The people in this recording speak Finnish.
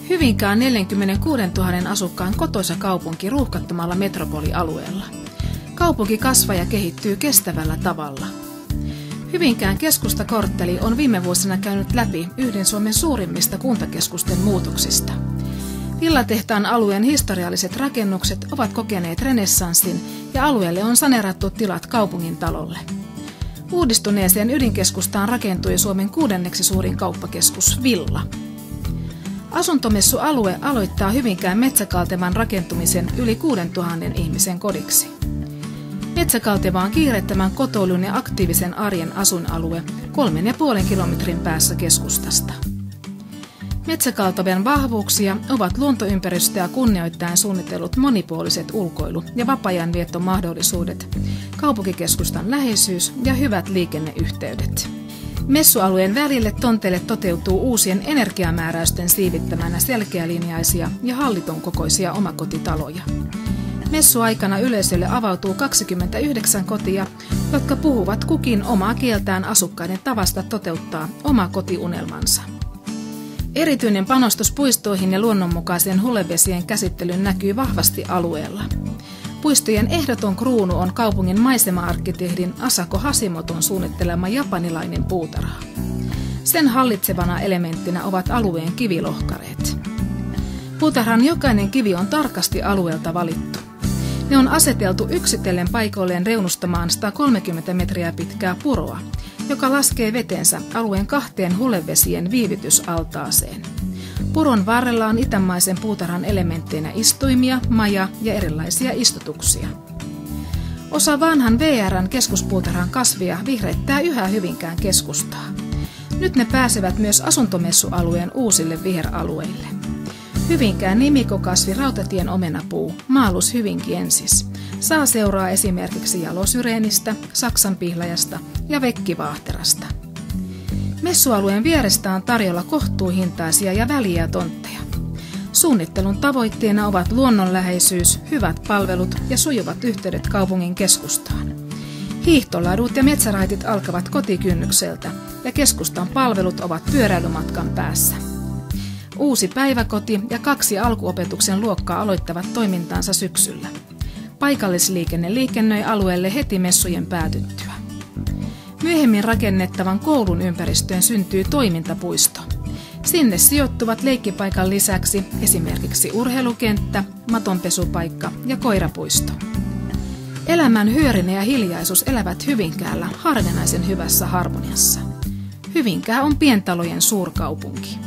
Hyvinkään 46 000 asukkaan kotoisa kaupunki ruuhkattomalla metropolialueella. Kaupunki kasvaa ja kehittyy kestävällä tavalla. Hyvinkään keskustakortteli on viime vuosina käynyt läpi yhden Suomen suurimmista kuntakeskusten muutoksista. Villatehtaan alueen historialliset rakennukset ovat kokeneet renessanssin ja alueelle on saneerattu tilat kaupungin talolle. Uudistuneeseen ydinkeskustaan rakentui Suomen 6. suurin kauppakeskus Villa. Asuntomessualue aloittaa Hyvinkään Metsäkaltevan rakentumisen yli 6 000 ihmisen kodiksi. Metsäkalteva on kiireettömän kotoilun ja aktiivisen arjen asuinalue 3,5 kilometrin päässä keskustasta. Metsäkaltevan vahvuuksia ovat luontoympäristöä kunnioittaen suunnitellut monipuoliset ulkoilu- ja vapaa-ajanviettomahdollisuudet, kaupunkikeskustan läheisyys ja hyvät liikenneyhteydet. Messualueen välille tonteille toteutuu uusien energiamääräysten siivittämänä selkeälinjaisia ja hallitun kokoisia omakotitaloja. Messuaikana yleisölle avautuu 29 kotia, jotka puhuvat kukin omaa kieltään asukkaiden tavasta toteuttaa oma kotiunelmansa. Erityinen panostus puistoihin ja luonnonmukaisen hulevesien käsittelyyn näkyy vahvasti alueella. Puistojen ehdoton kruunu on kaupungin maisema-arkkitehdin Asako Hashimoton suunnittelema japanilainen puutarha. Sen hallitsevana elementtinä ovat alueen kivilohkareet. Puutarhan jokainen kivi on tarkasti alueelta valittu. Ne on aseteltu yksitellen paikoilleen reunustamaan 130 metriä pitkää puroa, joka laskee vetensä alueen 2 hulevesien viivytysaltaaseen. Puron varrella on itämaisen puutarhan elementteinä istuimia, maja ja erilaisia istutuksia. Osa vanhan VR:n keskuspuutarhan kasvia vihreittää yhä Hyvinkään keskustaa. Nyt ne pääsevät myös asuntomessualueen uusille viheralueille. Hyvinkään nimikokasvi rautatien omenapuu, Malus hyvinkiensis, saa seuraa esimerkiksi jalosyreenistä, saksanpihlajasta ja vekkivaahterasta. Messualueen vierestä on tarjolla kohtuuhintaisia ja väliä tontteja. Suunnittelun tavoitteena ovat luonnonläheisyys, hyvät palvelut ja sujuvat yhteydet kaupungin keskustaan. Hiihtoladut ja metsäraitit alkavat kotikynnykseltä ja keskustan palvelut ovat pyöräilymatkan päässä. Uusi päiväkoti ja 2 alkuopetuksen luokkaa aloittavat toimintaansa syksyllä. Paikallisliikenne liikennöi alueelle heti messujen päätyttyä. Myöhemmin rakennettavan koulun ympäristöön syntyy toimintapuisto. Sinne sijoittuvat leikkipaikan lisäksi esimerkiksi urheilukenttä, matonpesupaikka ja koirapuisto. Elämän hyörinä ja hiljaisuus elävät Hyvinkäällä harvinaisen hyvässä harmoniassa. Hyvinkää on pientalojen suurkaupunki.